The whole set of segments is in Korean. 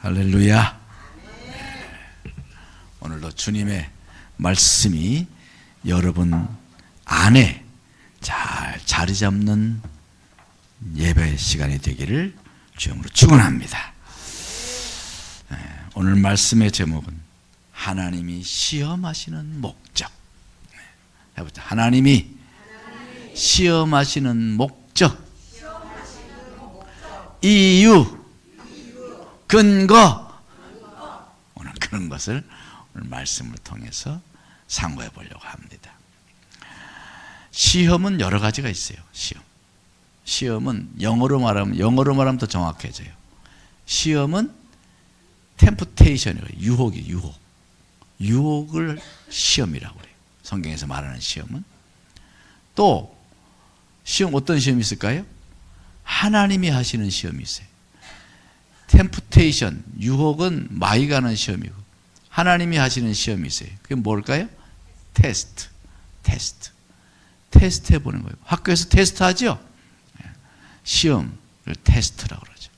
할렐루야. 오늘도 주님의 말씀이 여러분 안에 잘 자리 잡는 예배 시간이 되기를 주님으로 축원합니다. 오늘 말씀의 제목은 하나님이 시험하시는 목적. 해보자. 하나님이 시험하시는 목적, 이유, 근거. 오늘 그런 것을 오늘 말씀을 통해서 상고해 보려고 합니다. 시험은 여러 가지가 있어요. 시험은 영어로 말하면 더 정확해져요. 시험은 temptation이에요. 유혹을 시험이라고 그래요. 성경에서 말하는 시험은. 또 어떤 시험이 있을까요? 하나님이 하시는 시험이 있어요. temptation, 유혹은 마이 가는 시험이고, 하나님이 하시는 시험이 있어요. 그게 뭘까요? 테스트 해보는 거예요. 학교에서 테스트 하죠? 시험을 테스트라고 그러죠.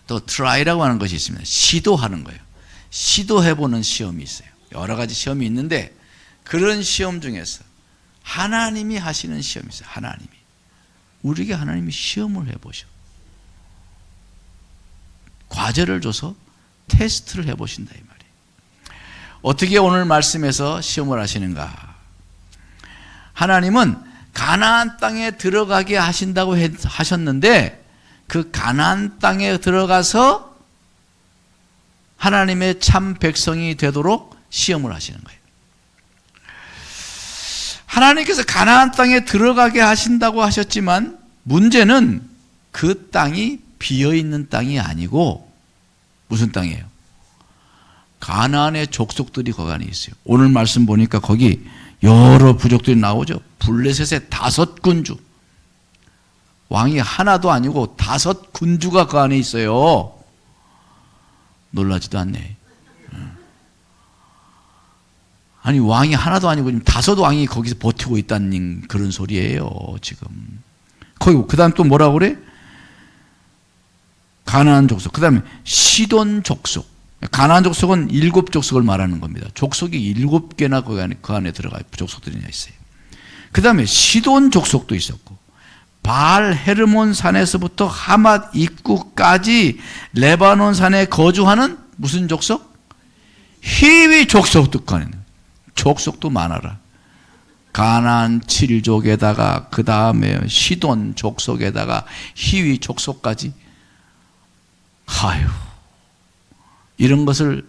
또 try라고 하는 것이 있습니다. 시도하는 거예요. 시도해보는 시험이 있어요. 여러 가지 시험이 있는데 그런 시험 중에서 하나님이 하시는 시험이 있어요. 우리에게 하나님이 시험을 해보셔. 과제를 줘서 테스트를 해보신다 이 말이에요. 어떻게 오늘 말씀에서 시험을 하시는가? 하나님은 가나안 땅에 들어가게 하신다고 하셨는데 그 가나안 땅에 들어가서 하나님의 참 백성이 되도록 시험을 하시는 거예요. 하나님께서 가나안 땅에 들어가게 하신다고 하셨지만 문제는 그 땅이 비어있는 땅이 아니고 무슨 땅이에요? 가나안의 족속들이 거기 안에 있어요. 오늘 말씀 보니까 거기 여러 부족들이 나오죠. 블레셋의 5군주, 왕이 하나도 아니고 5군주가 그 안에 있어요. 놀라지도 않네. 아니 왕이 하나도 아니고 지금 5왕이 거기서 버티고 있다는 그런 소리예요 지금. 거기 그 다음 또 뭐라고 그래? 가나안 족속, 그 다음에 시돈 족속. 가나안 족속은 7족속을 말하는 겁니다. 족속이 7개나 그 안에 들어가 족속들이 있어요. 그 다음에 시돈 족속도 있었고, 바알 헤르몬 산에서부터 하맛 입구까지 레바논 산에 거주하는 무슨 족속? 히위 족속도 있는 족속도 많아라. 가나안 7족에다가 그 다음에 시돈 족속에다가 히위 족속까지. 아유, 이런 것을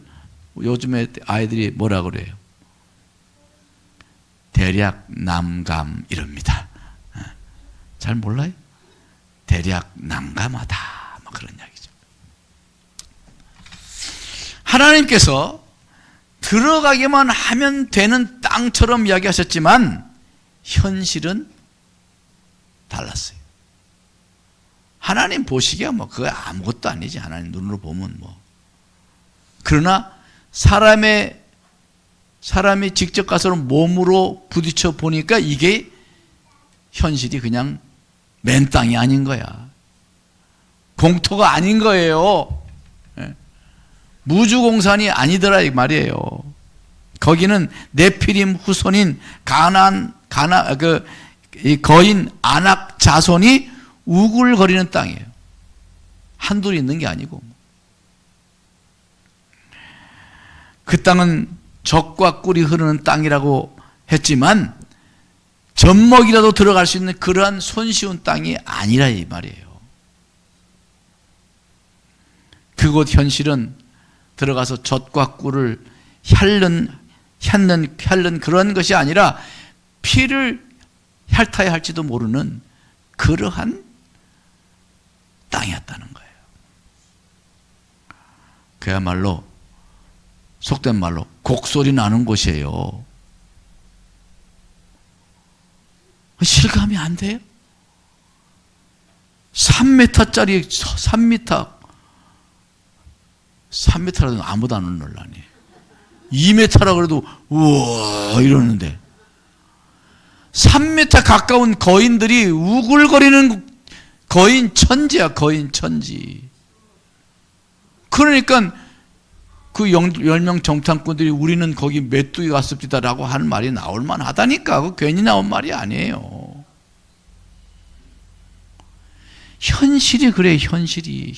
요즘에 아이들이 뭐라 그래요? 대략 남감 이럽니다. 잘 몰라요? 대략 난감하다, 뭐 그런 이야기죠. 하나님께서 들어가기만 하면 되는 땅처럼 이야기하셨지만 현실은 달랐어요. 하나님 보시기에 뭐 그거 아무것도 아니지. 하나님 눈으로 보면 뭐. 그러나 사람이 직접 가서 몸으로 부딪혀 보니까 이게 현실이 그냥 맨 땅이 아닌 거야. 공토가 아닌 거예요. 무주공산이 아니더라 이 말이에요. 거기는 네피림 후손인 거인 아낙 자손이 우글거리는 땅이에요. 한둘이 있는 게 아니고. 그 땅은 젖과 꿀이 흐르는 땅이라고 했지만 젖먹이라도 들어갈 수 있는 그러한 손쉬운 땅이 아니라 이 말이에요. 그곳 현실은 들어가서 젖과 꿀을 핥는 그런 것이 아니라 피를 핥아야 할지도 모르는 그러한 땅이었다는 거예요. 그야말로 속된 말로 곡소리 나는 곳이에요. 실감이 안 돼요? 3m짜리 3m라도 아무도 안 놀라니. 2m라 그래도 우와 이러는데 3m 가까운 거인들이 우글거리는 거인 천지야, 거인 천지. 그러니까 그 10명 정탐꾼들이 우리는 거기 메뚜기 갔습니다라고 하는 말이 나올 만하다니까. 그 괜히 나온 말이 아니에요. 현실이 그래, 현실이.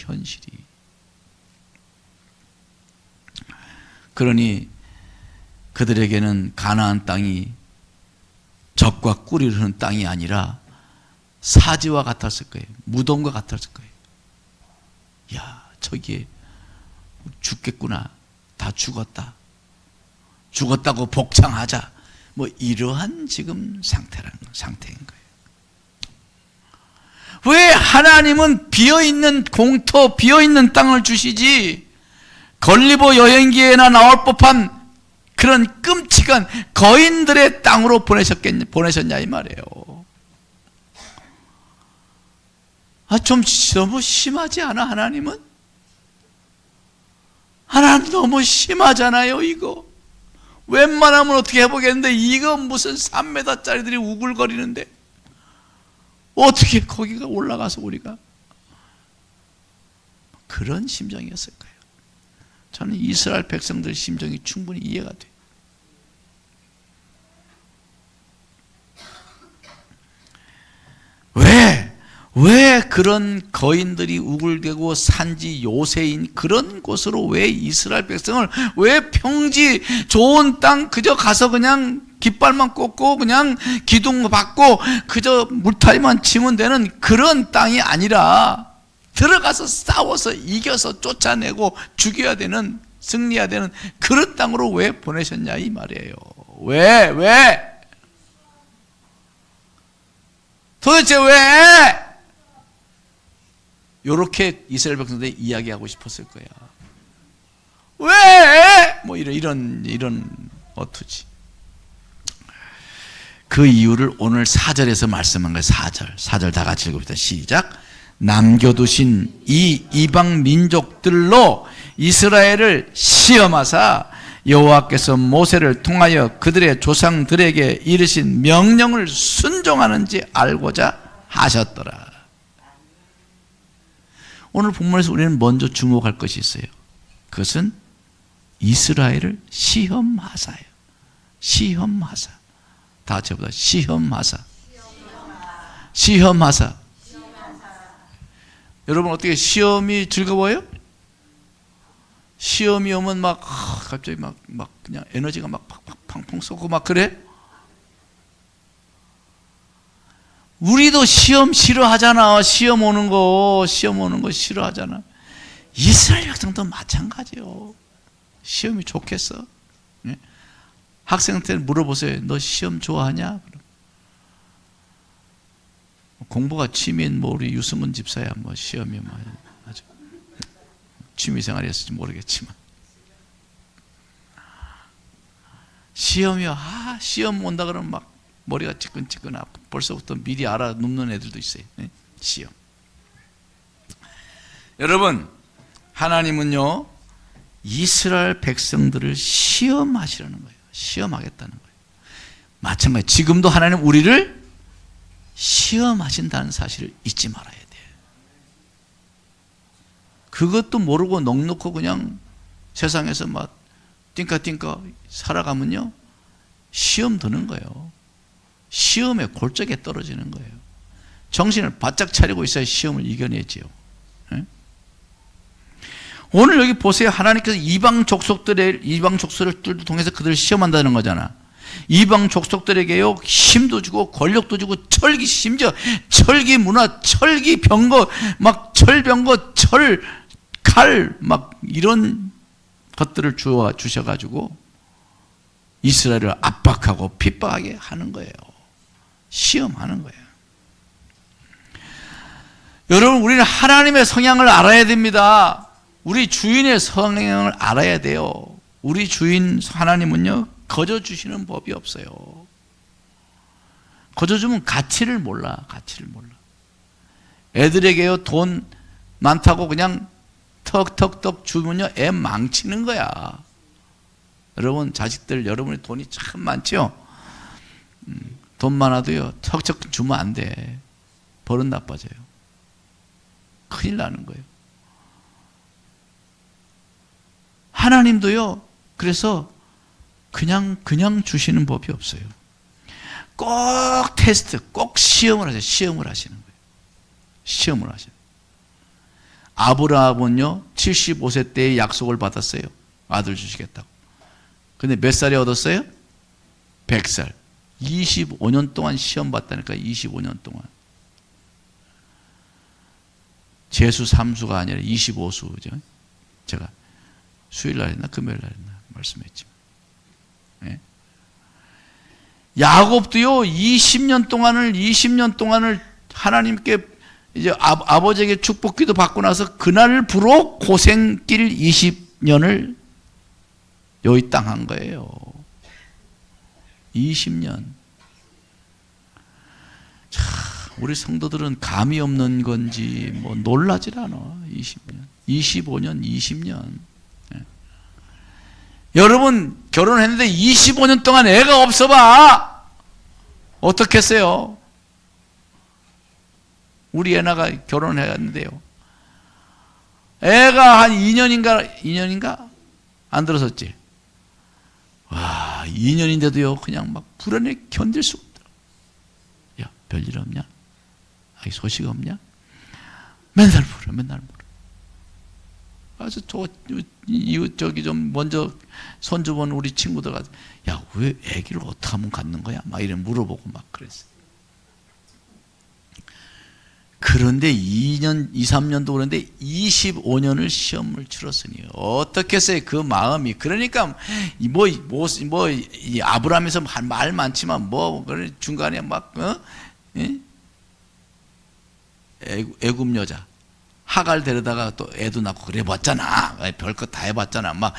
그러니 그들에게는 가나안 땅이 젖과 꿀이 흐르는 땅이 아니라 사지와 같았을 거예요. 무덤과 같았을 거예요. 야, 저기에 죽겠구나. 다 죽었다고 복창하자. 뭐 이러한 지금 상태인 거예요. 왜 하나님은 비어있는 공터, 비어있는 땅을 주시지 걸리버 여행기에나 나올 법한 그런 끔찍한 거인들의 땅으로 보내셨냐 이 말이에요. 좀 너무 심하지 않아? 하나님 너무 심하잖아요. 이거 웬만하면 어떻게 해보겠는데 이거 무슨 3m짜리들이 우글거리는데 어떻게 거기가 올라가서 우리가 그런 심정이었을 거예요. 저는 이스라엘 백성들 심정이 충분히 이해가 돼요. 왜 그런 거인들이 우글대고 산지 요새인 그런 곳으로 왜 이스라엘 백성을 왜 평지 좋은 땅 그저 가서 그냥 깃발만 꽂고 그냥 기둥 받고 그저 물타기만 치면 되는 그런 땅이 아니라 들어가서 싸워서 이겨서 쫓아내고 죽여야 되는, 승리해야 되는 그런 땅으로 왜 보내셨냐 이 말이에요. 왜? 도대체 왜? 요렇게 이스라엘 백성들이 이야기하고 싶었을 거야. 왜? 뭐 이런 어투지. 그 이유를 오늘 4절에서 말씀한 거예요. 4절 다 같이 읽읍시다. 시작. 남겨두신 이 이방 민족들로 이스라엘을 시험하사 여호와께서 모세를 통하여 그들의 조상들에게 이르신 명령을 순종하는지 알고자 하셨더라. 오늘 본문에서 우리는 먼저 주목할 것이 있어요. 그것은 이스라엘을 시험하사예요. 시험하사. 다 같이 해보자. 시험하사. 여러분 어떻게 시험이 즐거워요? 시험이 오면 막 갑자기 막 그냥 에너지가 막 팡팡 쏘고 막 그래? 우리도 시험 싫어하잖아. 시험 오는 거 싫어하잖아. 이스라엘 백성도 마찬가지요. 시험이 좋겠어? 네? 학생한테 물어보세요. 너 시험 좋아하냐? 공부가 취미인 뭐 우리 유승근 집사야 뭐 시험이 뭐 아주 취미생활이었을지 모르겠지만 시험이요. 시험 온다 그러면 막 머리가 찌끈찌끈하고 벌써부터 미리 알아 눕는 애들도 있어요. 네? 시험. 여러분 하나님은요 이스라엘 백성들을 시험하시라는 거예요. 시험하겠다는 거예요. 마찬가지 지금도 하나님 우리를 시험하신다는 사실을 잊지 말아야 돼요. 그것도 모르고 넋놓고 그냥 세상에서 막 띵까띵까 살아가면요 시험 드는 거예요. 시험에 골짜기에 떨어지는 거예요. 정신을 바짝 차리고 있어야 시험을 이겨내지요. 네? 오늘 여기 보세요. 하나님께서 이방 족속들을 통해서 그들을 시험한다는 거잖아. 이방 족속들에게요 힘도 주고 권력도 주고 심지어 철기 문화, 철기 병거, 막 철병거, 철칼 막 이런 것들을 주셔가지고 이스라엘을 압박하고 핍박하게 하는 거예요. 시험하는 거예요. 여러분 우리는 하나님의 성향을 알아야 됩니다. 우리 주인의 성향을 알아야 돼요. 우리 주인 하나님은요 거저 주시는 법이 없어요. 거저 주면 가치를 몰라. 애들에게요 돈 많다고 그냥 턱턱턱 주면요 애 망치는 거야. 여러분 자식들 여러분의 돈이 참 많죠. 돈 많아도요 턱턱 주면 안 돼. 버릇 나빠져요. 큰일 나는 거예요. 하나님도요, 그래서 그냥 주시는 법이 없어요. 꼭 테스트, 꼭 시험을 하세요. 시험을 하시는 거예요. 시험을 하셔요. 아브라함은요, 75세 때에 약속을 받았어요. 아들 주시겠다고. 근데 몇 살에 얻었어요? 100살. 25년 동안 시험 받다니까. 25년 동안. 재수 3수가 아니라 25수. 그죠? 제가 수요일 날 했나 금요일 날 했나 말씀했지만. 네. 야곱도요, 20년 동안을 하나님께 이제 아버지에게 축복기도 받고 나서 그날부로 고생길 20년을 여기 땅 한 거예요. 20년. 자, 우리 성도들은 감이 없는 건지 뭐 놀라질 않아. 20년, 25년, 20년. 네. 여러분 결혼했는데 25년 동안 애가 없어봐. 어떻겠어요? 우리 애나가 결혼했는데요, 애가 한 2년인가 안 들었었지. 와, 2년인데도요 그냥 막 불안해 견딜 수 없더라. 야, 별일 없냐? 아이, 소식 없냐? 맨날 물어. 그래서 저기 좀 먼저 손주본 우리 친구들 가서, 야, 왜 아기를 어떻게 하면 갖는 거야? 막 이래 물어보고 막 그랬어요. 그런데 2년, 2, 3년도 그런데 25년을 시험을 치렀으니 어떻겠어요? 그 마음이. 그러니까 이 아브라함에서 말 많지만 중간에 막 애굽 여자 하갈 데려다가 또 애도 낳고 그래 봤잖아. 별것 다 해봤잖아. 막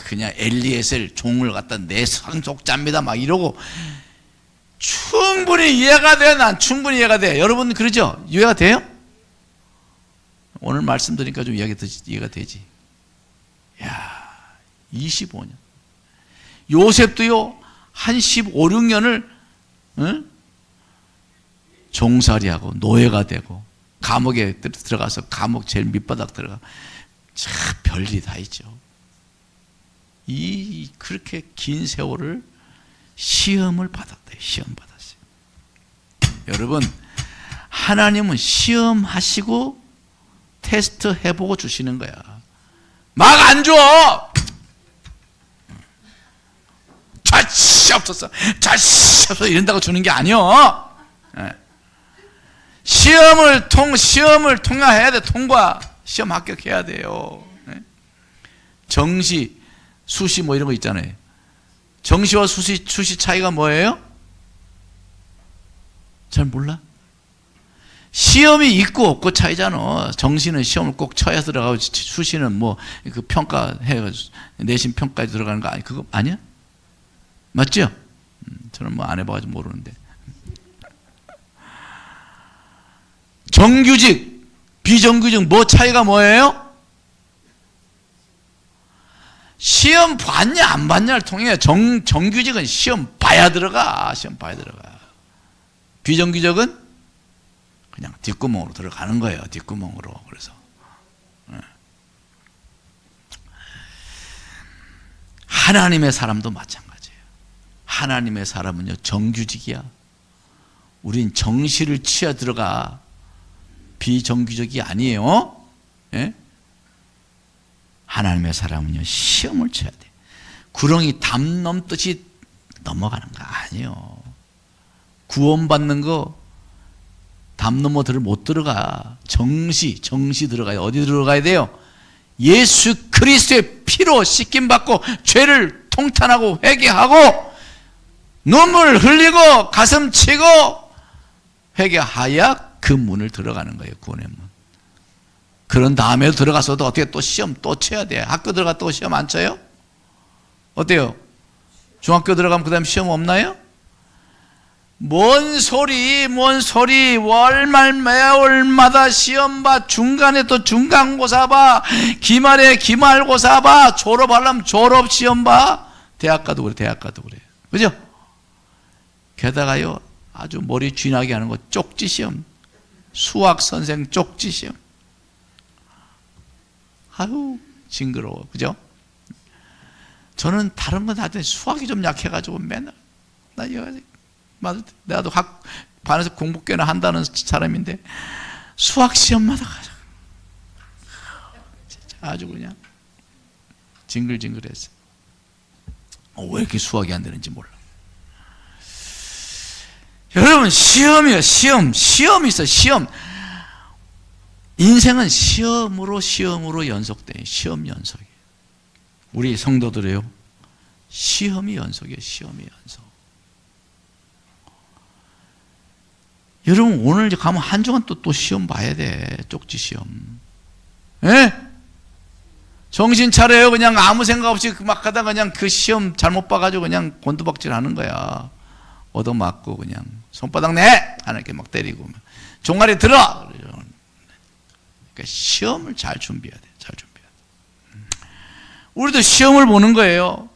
그냥 엘리에셀 종을 갖다 내 상속자입니다 막 이러고. 충분히 이해가 돼. 난 충분히 이해가 돼. 여러분 그러죠? 이해가 돼요? 오늘 말씀드리니까 좀 이해가 되지. 야, 25년. 요셉도요, 한 15, 16년을 종살이하고 노예가 되고 감옥에 들어가서 감옥 제일 밑바닥 들어가. 참 별일이 다 있죠. 그렇게 긴 세월을 시험을 받았대요. 시험 받았어요. 여러분, 하나님은 시험하시고 테스트 해보고 주시는 거야. 막 안 줘. 자시 없었어. 이런다고 주는 게 아니요. 시험을 통과해야 돼. 시험 합격해야 돼요. 정시, 수시 뭐 이런 거 있잖아요. 정시와 수시 차이가 뭐예요? 잘 몰라? 시험이 있고 없고 차이잖아. 정시는 시험을 꼭 쳐야 들어가고 수시는 뭐 그 평가해가지고 내신 평가에 들어가는 거 아니 그거 아니야? 맞죠? 저는 뭐 안 해봐가지고 모르는데. 정규직, 비정규직 뭐 차이가 뭐예요? 시험 봤냐 안 봤냐를 통해. 정규직은 시험 봐야 들어가. 비정규직은 그냥 뒷구멍으로 들어가는 거예요. 뒷구멍으로. 그래서 하나님의 사람도 마찬가지예요. 하나님의 사람은요 정규직이야. 우린 정시를 치어 들어가. 비정규직이 아니에요. 예? 하나님의 사람은요 시험을 쳐야 돼. 구렁이 담 넘듯이 넘어가는 거 아니에요. 구원받는 거 담 넘어 못 들어가. 정시 들어가요. 어디 들어가야 돼요? 예수 그리스도의 피로 씻김받고 죄를 통탄하고 회개하고 눈물 흘리고 가슴 치고 회개하야 그 문을 들어가는 거예요. 구원의 문. 그런 다음에도 들어가서도 어떻게 또 시험 또 쳐야 돼. 학교 들어가 또 시험 안 쳐요? 어때요? 중학교 들어가면 그 다음 시험 없나요? 뭔 소리 월말마다 시험 봐. 중간에 또 중간고사 봐. 기말에 기말고사 봐. 졸업하려면 졸업시험 봐. 대학 가도 그래. 그죠? 게다가요 아주 머리 쥐나게 하는 거 쪽지시험. 수학선생 쪽지시험. 아유 징그러워. 그죠? 저는 다른 건 하여튼 수학이 좀 약해가지고 맨날 나도 반에서 공부 꽤나 한다는 사람인데 수학 시험마다 가자 아주 그냥 징글징글했어요. 왜 이렇게 수학이 안 되는지 몰라. 여러분, 시험이요. 시험이 있어. 시험. 인생은 시험으로 연속돼요. 시험 연속이에요. 우리 성도들이요, 시험이 연속이에요. 시험이 연속. 여러분, 오늘 가면 한 주간 또 시험 봐야 돼. 쪽지 시험. 예? 정신 차려요. 그냥 아무 생각 없이 막 하다 그냥 그 시험 잘못 봐가지고 그냥 곤두박질 하는 거야. 얻어맞고 그냥 손바닥 내! 하나님께 막 때리고 종아리 들어! 그러니까 시험을 잘 준비해야 돼. 잘 준비해야 돼. 우리도 시험을 보는 거예요.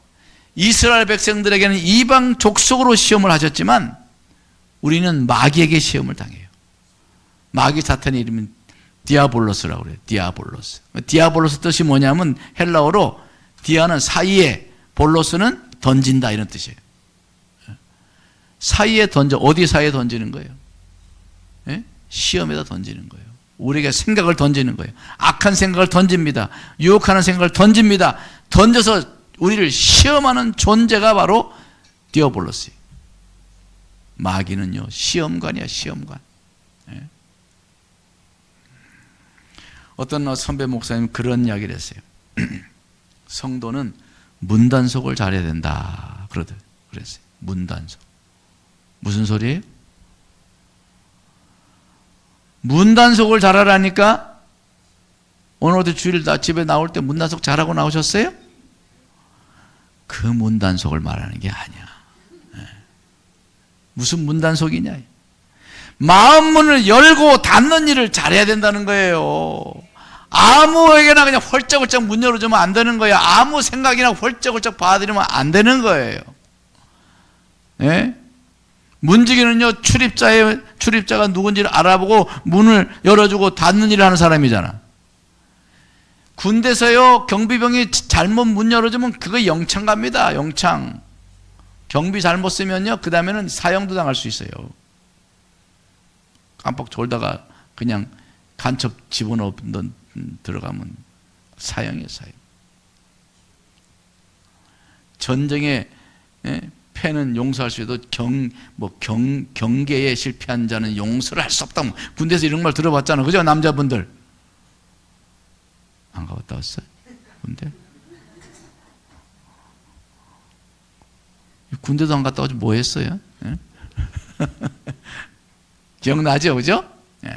이스라엘 백성들에게는 이방 족속으로 시험을 하셨지만 우리는 마귀에게 시험을 당해요. 마귀 사탄의 이름은 디아볼로스라고 그래요. 디아볼로스. 디아볼로스 뜻이 뭐냐면 헬라어로 디아는 사이에, 볼로스는 던진다 이런 뜻이에요. 사이에 던져. 어디 사이에 던지는 거예요? 예? 시험에다 던지는 거예요. 우리에게 생각을 던지는 거예요. 악한 생각을 던집니다. 유혹하는 생각을 던집니다. 던져서 우리를 시험하는 존재가 바로 디아볼로스예요. 마귀는요, 시험관이야. 시험관. 예? 어떤 선배 목사님 그런 이야기를 했어요. 성도는 문단속을 잘해야 된다 그랬어요. 문단속. 무슨 소리예요? 문단속을 잘하라니까. 오늘 어디 주일 집에 나올 때 문단속 잘하고 나오셨어요? 그 문단속을 말하는 게 아니야. 무슨 문단속이냐? 마음문을 열고 닫는 일을 잘해야 된다는 거예요. 아무에게나 그냥 헐쩍헐쩍 문 열어주면 안 되는 거예요. 아무 생각이나 헐쩍헐쩍 받아들이면 안 되는 거예요. 예? 문지기는요, 출입자가 누군지를 알아보고 문을 열어주고 닫는 일을 하는 사람이잖아. 군대에서요, 경비병이 잘못 문 열어주면 그거 영창 갑니다. 영창. 경비 잘못 쓰면요, 그 다음에는 사형도 당할 수 있어요. 깜빡 졸다가 그냥 간첩 집어넣는 들어가면 사형이에요, 사형. 전쟁에 패는 용서할 수 있어도 경계에 실패한 자는 용서를 할 수 없다. 군대에서 이런 말 들어봤잖아. 그죠? 남자분들. 안 가봤다 왔어요? 군대? 군대도 안 갔다 오지 뭐 했어요? 예? 기억나죠? 그죠? 예.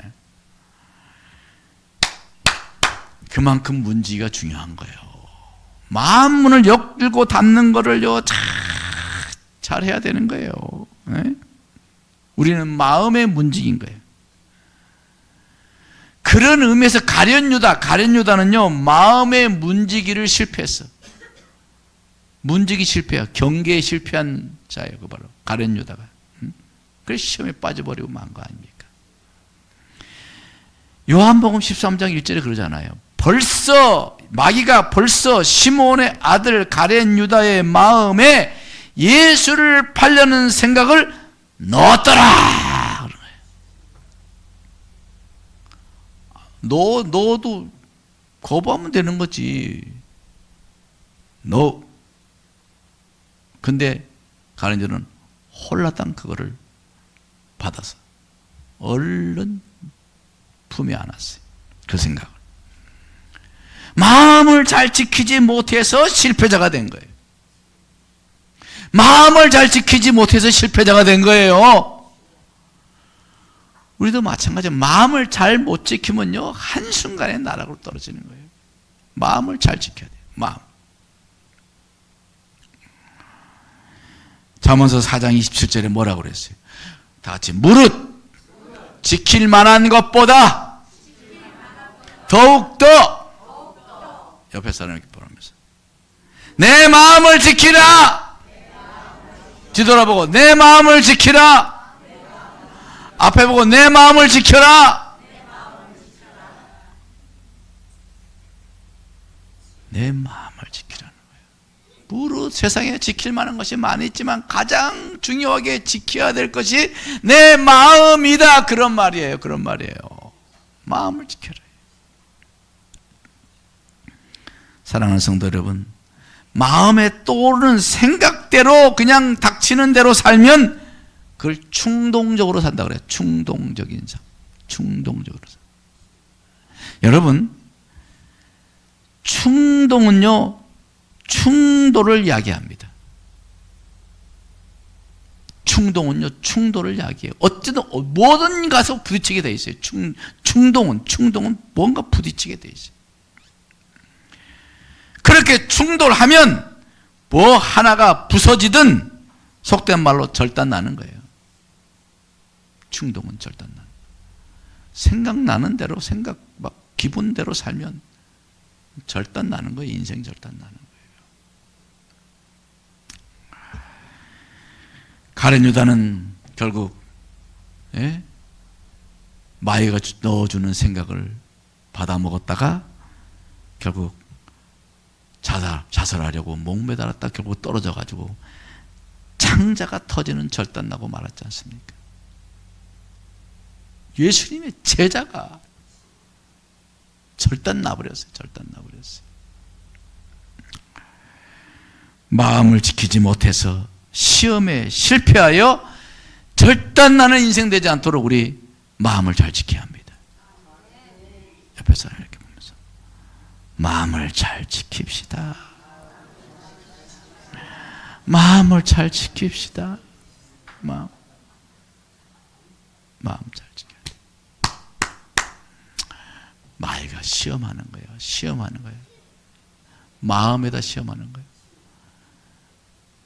그만큼 문지기가 중요한 거예요. 마음 문을 열고 닫는 거를요, 잘 해야 되는 거예요. 예? 우리는 마음의 문지기인 거예요. 그런 의미에서 가룟유다는요, 마음의 문지기를 실패했어. 문지기 실패야. 경계에 실패한 자예요. 그 바로 가룟유다가. 그래서 시험에 빠져버리고 만 거 아닙니까? 요한복음 13장 1절에 그러잖아요. 마귀가 벌써 시몬의 아들 가룟유다의 마음에 예수를 팔려는 생각을 넣었더라. 그런 거예요. 너도 거부하면 되는 거지. 근데 가룟유다는 홀라당 그거를 받아서 얼른 품에 안았어요. 그 생각을. 마음을 잘 지키지 못해서 실패자가 된 거예요. 마음을 잘 지키지 못해서 실패자가 된 거예요. 우리도 마찬가지예요. 마음을 잘 못 지키면요, 한순간에 나락으로 떨어지는 거예요. 마음을 잘 지켜야 돼요. 마음. 잠언서 4장 27절에 뭐라고 그랬어요? 다 같이 무릇 지킬 만한 것보다 더욱더 옆에 사람에게 보라면서 내 마음을 지키라. 뒤돌아보고 내 마음을 지키라. 앞에 보고 내 마음을 지켜라. 내 마음을 지키라는 거예요. 무릇 세상에 지킬 만한 것이 많이 있지만 가장 중요하게 지켜야 될 것이 내 마음이다. 그런 말이에요. 그런 말이에요. 마음을 지켜라. 사랑하는 성도 여러분, 마음에 떠오르는 생각대로 그냥 닥치는 대로 살면 그걸 충동적으로 산다 그래요. 충동적인 삶. 충동적으로 삶. 여러분, 충동은요, 충돌을 야기합니다. 충동은요, 충돌을 야기해요. 어쨌든 뭐든 가서 부딪히게 돼 있어요. 충동은 뭔가 부딪히게 돼 있어요. 그렇게 충돌하면 뭐 하나가 부서지든 속된 말로 절단 나는 거예요. 충동은 절단 나는 거예요. 생각나는 대로 막 기분대로 살면 절단 나는 거예요. 인생 절단 나는 거예요. 가룟 유다는 결국 마귀가 넣어주는 생각을 받아 먹었다가 결국 자살하려고 목매달았다 결국 떨어져 가지고 창자가 터지는 절단 나고 말았지 않습니까? 예수님의 제자가 절단 나버렸어요. 절단 나버렸어요. 마음을 지키지 못해서 시험에 실패하여 절단 나는 인생 되지 않도록 우리 마음을 잘 지켜야 합니다. 옆에 사람 이렇게 보면서 마음을 잘 지킵시다. 마음을 잘 지킵시다. 마음 잘 지켜야 돼. 마귀가 시험하는 거예요. 시험하는 거예요. 마음에다 시험하는 거예요.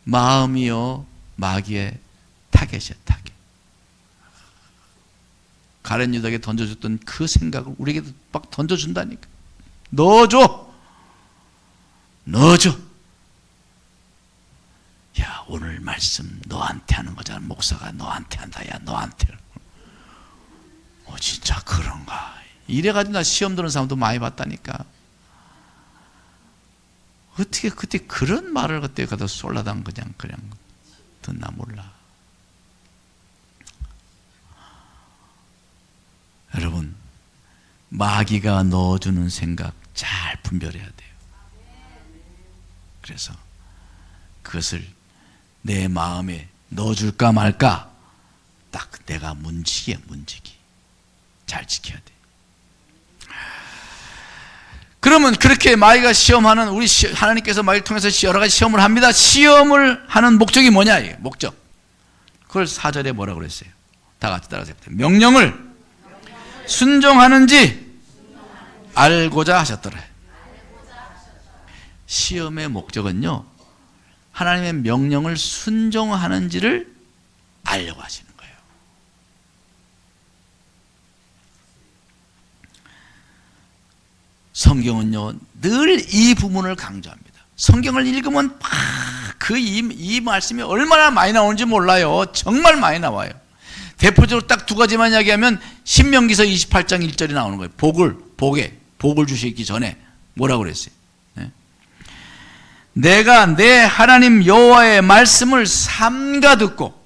마음이요, 마귀의 타겟이야, 타겟. 가룟 유다에게 던져줬던 그 생각을 우리에게도 막 던져준다니까. 넣어줘. 야, 오늘 말씀 너한테 하는 거잖아. 목사가 너한테 한다. 야, 너한테. 진짜 그런가. 이래가지고 나 시험 드는 사람도 많이 봤다니까. 어떻게 그때 그런 말을 그때 가다 쏠라당 그냥 듣나 몰라. 여러분, 마귀가 넣어주는 생각 잘 분별해야 돼요. 그래서 그것을 내 마음에 넣어줄까 말까 딱 내가 문지기야, 문지기. 잘 지켜야 돼. 그러면 그렇게 마귀가 시험하는 하나님께서 마귀를 통해서 여러 가지 시험을 합니다. 시험을 하는 목적이 뭐냐? 이게 목적. 그걸 4절에 뭐라고 그랬어요? 다 같이 따라서 명령을 순종하는지 알고자 하셨더라. 시험의 목적은요, 하나님의 명령을 순종하는지를 알려고 하시는 거예요. 성경은요, 늘 이 부분을 강조합니다. 성경을 읽으면 이 말씀이 얼마나 많이 나오는지 몰라요. 정말 많이 나와요. 대표적으로 딱 두 가지만 이야기하면 신명기서 28장 1절이 나오는 거예요. 복을 주시기 전에 뭐라고 그랬어요? 내가 내 하나님 여호와의 말씀을 삼가 듣고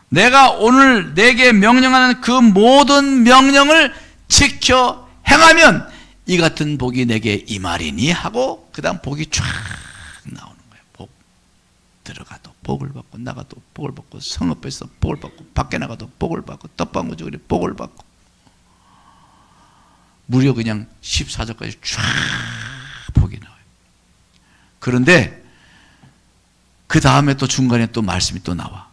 내가 오늘 내게 명령하는 그 모든 명령을 지켜 행하면 이 같은 복이 내게 임하리니 하고 그 다음 복이 쫙 나오는 거예요. 복. 들어가도 복을 받고 나가도 복을 받고 성읍에서 복을 받고 밖에 나가도 복을 받고 떡방구 주거리 복을 받고 무려 그냥 14절까지 쫙 복이 나와요. 그런데 그 다음에 또 중간에 또 말씀이 또 나와.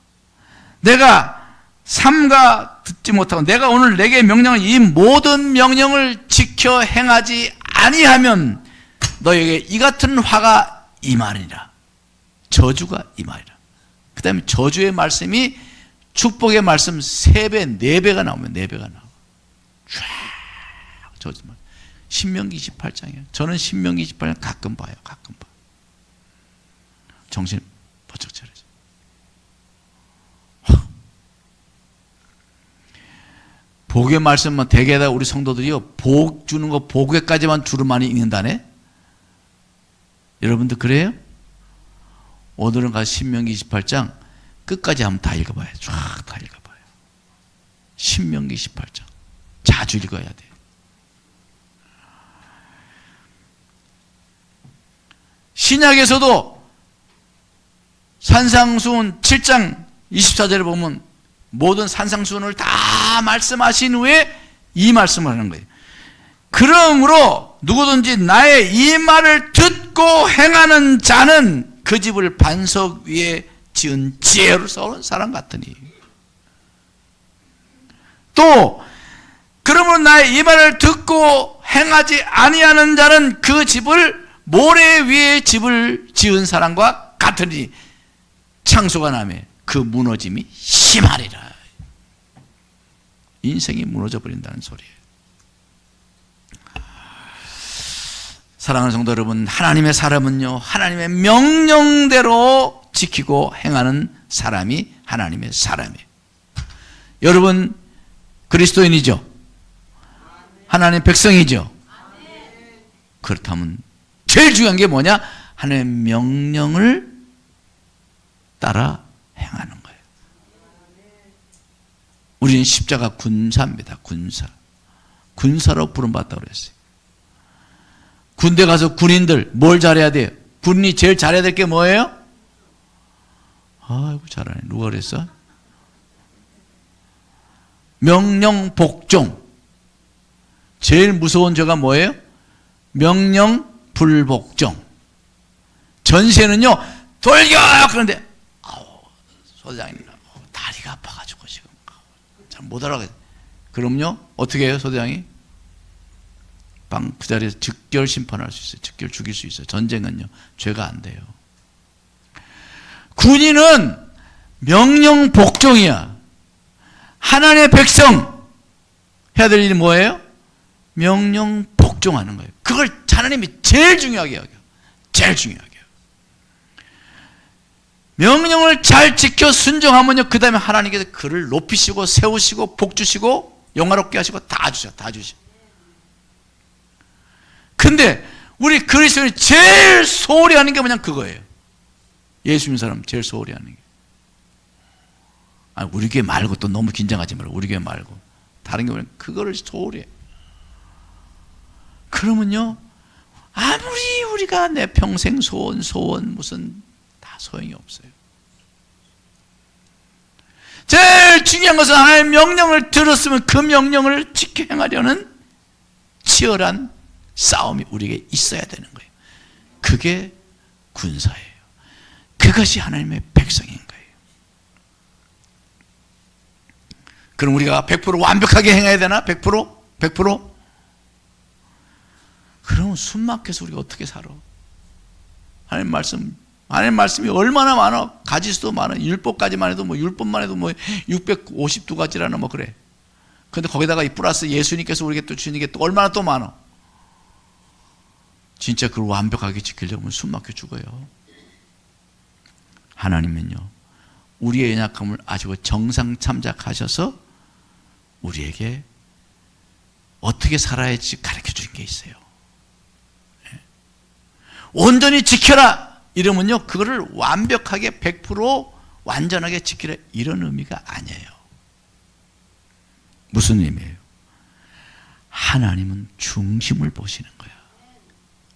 내가 삼가 듣지 못하고 내가 오늘 내게 명령한 이 모든 명령을 지켜 행하지 아니하면 너에게 이 같은 화가 임하리라. 저주가 임하리라. 그 다음에 저주의 말씀이 축복의 말씀 3배, 4배가 나오면 4배가 나와. 쫙 저주 말씀. 신명기 28장이에요. 저는 신명기 28장 가끔 봐요. 가끔 봐. 정신 번쩍 차려져. 복의 말씀만 대개다 우리 성도들이요, 복 주는 거 복에까지만 주로 많이 읽는다네. 여러분들 그래요? 오늘은 가서 신명기 28장 끝까지 한번 다 읽어봐요. 쫙 다 읽어봐요. 신명기 28장 자주 읽어야 돼요. 신약에서도 산상수훈 7장 24절에 보면 모든 산상수훈을 다 말씀하신 후에 이 말씀을 하는 거예요. 그러므로 누구든지 나의 이 말을 듣고 행하는 자는 그 집을 반석 위에 지은 지혜로서 온 사람 같으니, 또 그러므로 나의 이 말을 듣고 행하지 아니하는 자는 그 집을 모래 위에 집을 지은 사람과 같으니 창소가 나매 그 무너짐이 심하리라. 인생이 무너져 버린다는 소리예요. 사랑하는 성도 여러분, 하나님의 사람은요, 하나님의 명령대로 지키고 행하는 사람이 하나님의 사람이에요. 여러분 그리스도인이죠? 하나님의 백성이죠? 그렇다면 제일 중요한 게 뭐냐? 하나님의 명령을 따라 행하는 거예요. 우리는 십자가 군사입니다. 군사로 부름받았다고 그랬어요. 군대 가서 군인들 뭘 잘해야 돼요? 군인이 제일 잘해야 될 게 뭐예요? 아이고 잘하네. 누가 그랬어? 명령 복종. 제일 무서운 죄가 뭐예요? 명령 불복종. 전세는요 돌격! 그런데 소대장님 다리가 아파가지고 지금 잘 못 알아가요. 그럼요 어떻게 해요? 소대장이 그 자리에서 즉결 심판할 수 있어요. 즉결 죽일 수 있어요. 전쟁은요 죄가 안 돼요. 군인은 명령 복종이야. 하나님의 백성 해야 될 일이 뭐예요? 명령 복종하는 거예요. 그걸 하나님이 제일 중요하게 여겨요. 제일 중요하게. 명령을 잘 지켜 순종하면요, 그 다음에 하나님께서 그를 높이시고 세우시고 복주시고 영화롭게 하시고 다 주셔. 근데 우리 그리스도인이 제일 소홀히 하는 게 뭐냐, 그거예요. 예수 믿는 사람 제일 소홀히 하는 게. 아니, 우리 교회 말고 또 너무 긴장하지 말고, 우리 교회 말고 다른 교회는 그거를 소홀히 해. 그러면요 아무리 우리가 내 평생 소원 무슨 다 소용이 없어요. 제일 중요한 것은 하나님의 명령을 들었으면 그 명령을 지켜 행하려는 치열한 싸움이 우리에게 있어야 되는 거예요. 그게 군사예요. 그것이 하나님의 백성인 거예요. 그럼 우리가 100% 완벽하게 행해야 되나? 100%? 100%? 그러면 숨 막혀서 우리가 어떻게 살아? 하나님 말씀이 얼마나 많아? 가지수도 많아. 율법까지만 해도 율법만 해도 652가지라나 그래. 근데 거기다가 이 플러스 예수님께서 우리에게 또 주신 게 또 얼마나 또 많아. 진짜 그걸 완벽하게 지키려면 숨 막혀 죽어요. 하나님은요 우리의 연약함을 아시고 정상 참작하셔서 우리에게 어떻게 살아야 할지 가르쳐 주신 게 있어요. 온전히 지켜라 이러면요 그거를 완벽하게 100% 완전하게 지키라 이런 의미가 아니에요. 무슨 의미예요? 하나님은 중심을 보시는 거야.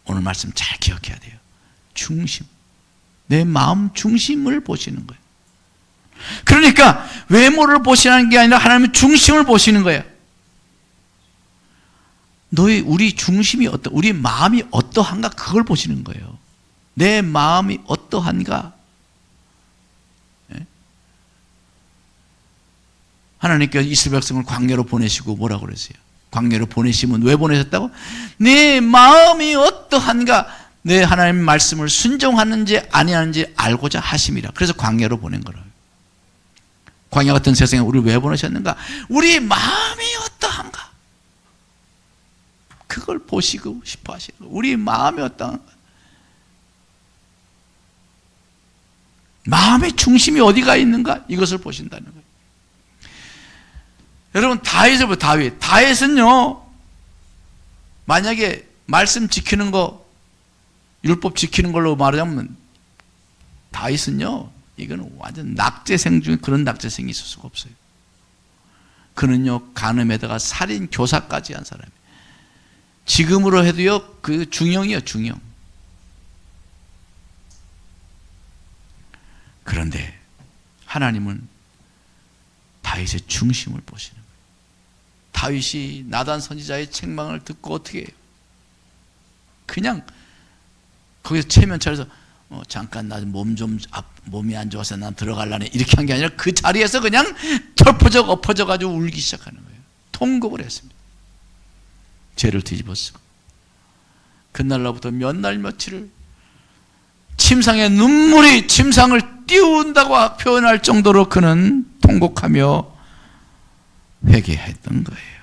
오늘 말씀 잘 기억해야 돼요. 중심, 내 마음 중심을 보시는 거예요. 그러니까 외모를 보시는 게 아니라 하나님은 중심을 보시는 거예요. 우리 중심이 우리 마음이 어떠한가 그걸 보시는 거예요. 내 마음이 어떠한가. 하나님께서 이스라엘 백성을 광야로 보내시고 뭐라고 그랬어요? 광야로 보내시면 왜 보내셨다고? 내 마음이 어떠한가, 내 하나님 말씀을 순종하는지 아니하는지 알고자 하심이라. 그래서 광야로 보낸 거라고. 광야 같은 세상에 우리 왜 보내셨는가? 우리 마음이 어떠한가 그걸 보시고 싶어 하시는 거예요. 우리 마음이 어떠한가, 마음의 중심이 어디가 있는가 이것을 보신다는 거예요. 여러분 다윗을 보세요. 다윗은요 만약에 말씀 지키는 거, 율법 지키는 걸로 말하자면 다윗은요, 이건 완전 낙제생 중에 그런 낙제생이 있을 수가 없어요. 그는요, 간음에다가 살인 교사까지 한 사람이에요. 지금으로 해도요, 그 중형이에요, 중형. 그런데 하나님은 다윗의 중심을 보시는 거예요. 다윗이 나단 선지자의 책망을 듣고 어떻게 해요? 그냥 거기서 체면 차려서 잠깐 나 몸이 안 좋아서 난 들어갈라네 이렇게 한 게 아니라 그 자리에서 그냥 털퍼적 엎어져 가지고 울기 시작하는 거예요. 통곡을 했습니다. 죄를 뒤집었고 그날로부터 몇 날 며칠을 침상에 눈물이 침상을 띄운다고 표현할 정도로 그는 통곡하며 회개했던 거예요.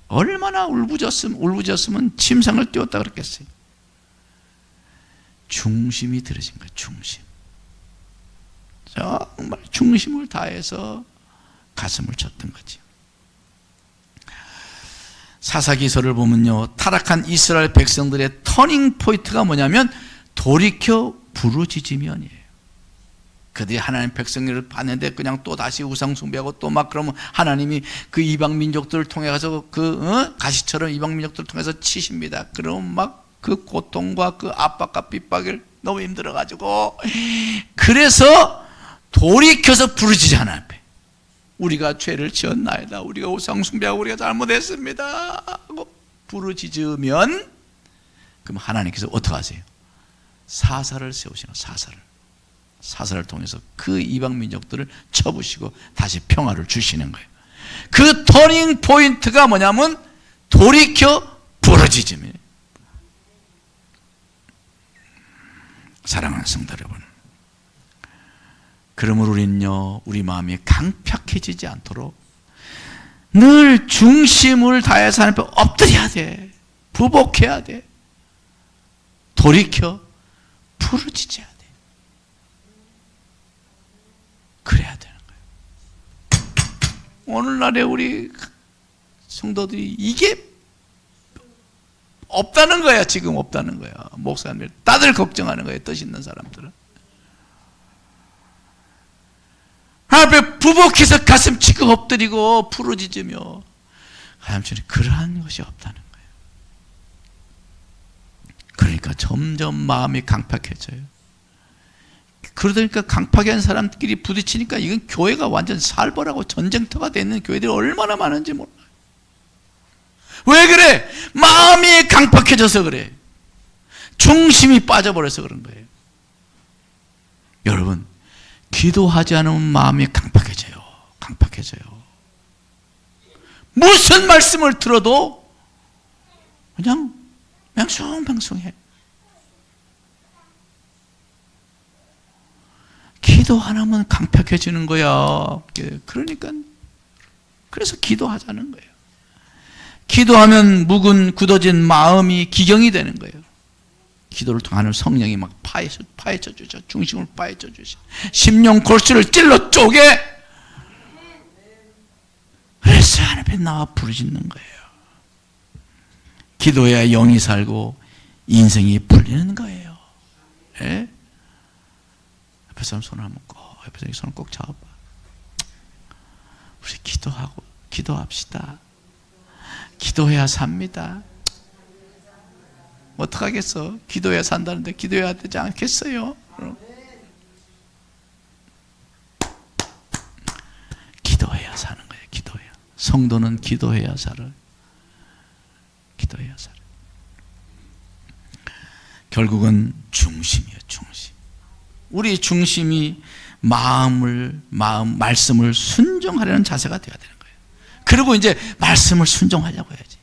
얼마나 울부짖었으면 침상을 띄웠다 그랬겠어요. 중심이 들어진 거예요. 중심. 정말 중심을 다해서 가슴을 쳤던 거지. 사사기서를 보면요, 타락한 이스라엘 백성들의 터닝 포인트가 뭐냐면 돌이켜 부르짖으면이에요. 그들이 하나님 백성들을 봤는데 그냥 또 다시 우상 숭배하고 또 막 그러면 하나님이 그 이방 민족들을 통해 가서 가시처럼 이방 민족들을 통해서 치십니다. 그러면 막 그 고통과 그 압박과 핍박을 너무 힘들어 가지고 그래서 돌이켜서 부르짖어 하나님 앞에. 우리가 죄를 지었나이다. 우리가 우상 숭배하고 우리가 잘못했습니다. 하고 부르짖으면 그럼 하나님께서 어떻게 하세요? 사사를 세우시는 사사를 통해서 그 이방 민족들을 쳐부시고 다시 평화를 주시는 거예요. 그 터닝 포인트가 뭐냐면 돌이켜 부르짖음이에요. 사랑하는 성도 여러분, 그러므로 우리는요, 우리 마음이 강팍해지지 않도록 늘 중심을 다해서 하나님 앞에 엎드려야 돼. 부복해야 돼. 돌이켜 부르짖어야 돼. 그래야 되는 거예요. 오늘날에 우리 성도들이 이게 없다는 거야. 지금 없다는 거야. 목사님들 다들 걱정하는 거예요. 뜻 있는 사람들은. 하나님 부복해서 가슴 치고 엎드리고 부르짖으며 하나님 그러한 것이 없다는 거예요. 그러니까 점점 마음이 강팍해져요. 그러니까 강팍한 사람끼리 부딪히니까 이건 교회가 완전 살벌하고 전쟁터가 되는 교회들이 얼마나 많은지 몰라요. 왜 그래? 마음이 강팍해져서 그래. 중심이 빠져버려서 그런 거예요. 여러분, 기도하지 않으면 마음이 강팍해져요. 강팍해져요. 무슨 말씀을 들어도 그냥 맹숭맹숭해. 기도 안 하면 강팍해지는 거야. 그러니까 그래서 기도하자는 거예요. 기도하면 묵은 굳어진 마음이 기경이 되는 거예요. 기도를 통하는 성령이 막 파헤쳐 주죠. 중심을 파헤쳐 주죠. 심령 골수를 찔러 쪼개. 그래서 하나님 나와 부르짖는 거예요. 기도해야 영이 살고 인생이 풀리는 거예요. 예? 옆에 사람 손을 한번 옆에 사람 손을 꼭 잡아봐. 우리 기도합시다. 기도해야 삽니다. 어떡하겠어? 기도해야 산다는데 기도해야 되지 않겠어요? 기도해야 사는 거예요. 기도해야. 성도는 기도해야 살아요. 기도해야 살아요. 결국은 중심이에요. 중심. 우리 중심이 말씀을 순종하려는 자세가 되어야 되는 거예요. 그리고 이제 말씀을 순종하려고 해야지.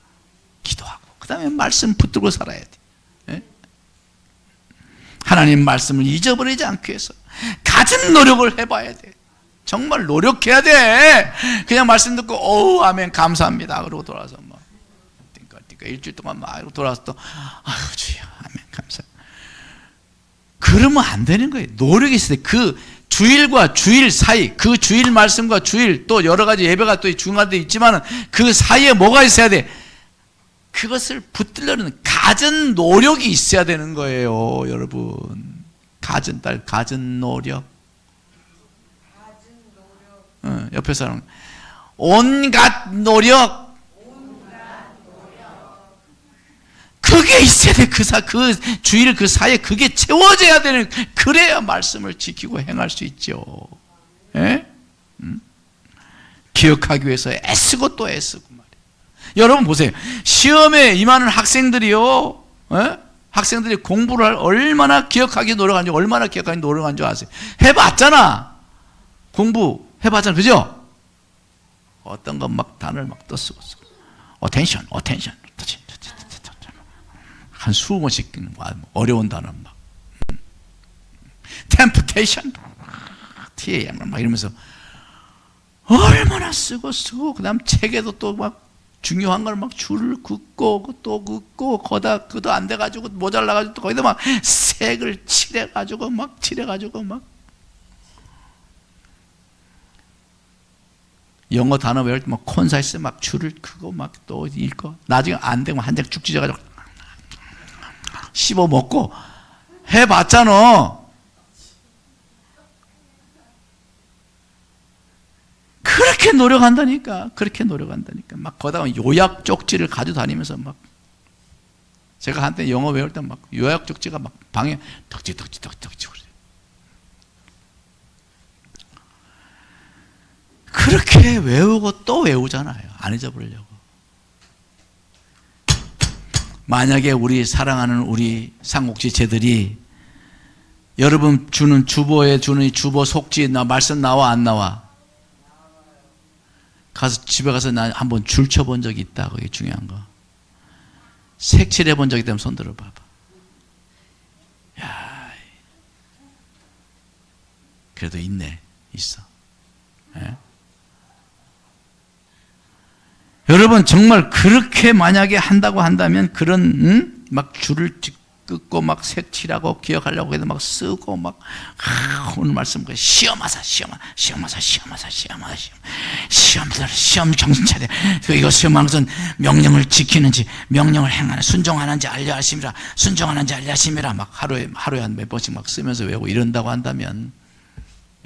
기도하고 그 다음에 말씀 붙들고 살아야 돼. 예? 하나님 말씀을 잊어버리지 않기 위해서 가진 노력을 해봐야 돼. 정말 노력해야 돼. 그냥 말씀 듣고 어우 아멘 감사합니다 그러고 돌아서 뭐 띵까 일주일 동안 막 돌아서 또 아유 주여 아멘 감사. 그러면 안 되는 거예요. 노력이 있어야 돼. 그 주일과 주일 사이, 그 주일 말씀과 주일 또 여러 가지 예배가 또 중간에 있지만 그 사이에 뭐가 있어야 돼? 그것을 붙들려는 갖은 노력이 있어야 되는 거예요, 여러분. 갖은 노력. 옆에 사람 온갖 노력. 그게 있어야 돼. 그 주일 그 사이에 그게 채워져야 되는, 그래야 말씀을 지키고 행할 수 있죠. 예? 기억하기 위해서 애쓰고 또 애쓰고 말이에요. 여러분 보세요. 시험에 임하는 학생들이요. 예? 학생들이 공부를 얼마나 기억하기 노력하는지, 얼마나 기억하기 노력하는 줄 아세요? 해봤잖아. 공부 해봤잖아. 그죠? 어떤 건 막 단어를 막 떠쓰고 어텐션 한 20번씩 어려운 단어 막 템프테이션 TAM 막 이러면서 얼마나 쓰고 그 다음 책에도 또 막 중요한 걸 막 줄을 긋고 또 긋고 거다 그도 안 돼가지고 모자라가지고 또 거기다 막 색을 칠해가지고 막 영어 단어 외울 때 막 콘사이스 막 줄을 크고 막 또 읽고 나중에 안 되면 한 장 쭉 찢어가지고 씹어 먹고 해봤잖아. 그렇게 노력한다니까. 막 거다가 요약 쪽지를 가지고 다니면서 막, 제가 한때 영어 외울 때 막 요약 쪽지가 막 방에 덕지 그렇게 외우고 또 외우잖아요. 안 잊어버리려고. 만약에 우리 사랑하는 우리 삼국지체들이 여러분 주는 주보에 주는 주보 속지 말씀 나와 안 나와? 가서 집에 가서 나 한번 줄 쳐본 적이 있다. 그게 중요한 거. 색칠해 본 적이 있다면 손 들어 봐봐. 야, 그래도 있어. 예? 여러분 정말 그렇게 만약에 한다고 한다면 그런 막 줄을 긋고 막 색칠하고 기억하려고 해도 막 쓰고 막 오늘 말씀 시험하사 시험 정신 차려. 이거 시험하는 것은 명령을 지키는지 명령을 행하는 순종하는지 알려 하심이라 막 하루에 한 몇 번씩 막 쓰면서 외우고 이런다고 한다면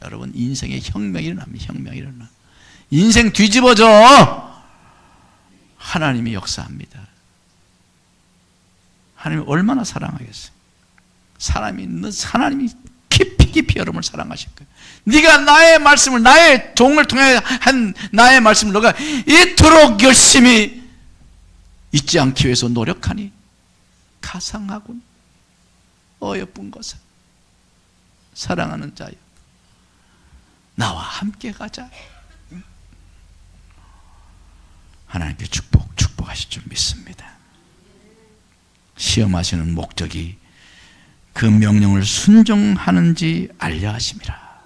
여러분 인생에 혁명이 일어납니다. 인생 뒤집어져. 하나님이 역사합니다. 하나님이 얼마나 사랑하겠어요. 하나님이 깊이 여러분을 사랑하실 거예요. 네가 나의 말씀을, 나의 종을 통해 한 나의 말씀을 너가 이토록 열심히 잊지 않기 위해서 노력하니 가상하군. 어여쁜 것을 사랑하는 자여, 나와 함께 가자. 하나님께 축복하실 줄 믿습니다. 시험하시는 목적이 그 명령을 순종하는지 알려 하심이라.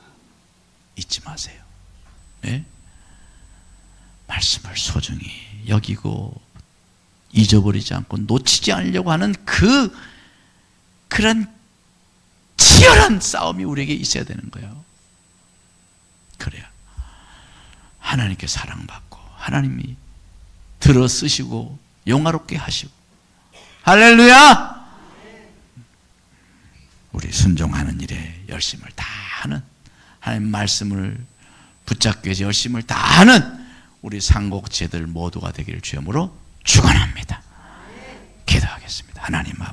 잊지 마세요. 네? 말씀을 소중히 여기고 잊어버리지 않고 놓치지 않으려고 하는 그런 치열한 싸움이 우리에게 있어야 되는 거예요. 그래야 하나님께 사랑받고 하나님이 들어 쓰시고 영화롭게 하시고, 할렐루야! 우리 순종하는 일에 열심을 다하는, 하나님 말씀을 붙잡기 위해서 열심을 다하는 우리 삼국지들 모두가 되기를 주님으로 축원합니다. 기도하겠습니다. 하나님 앞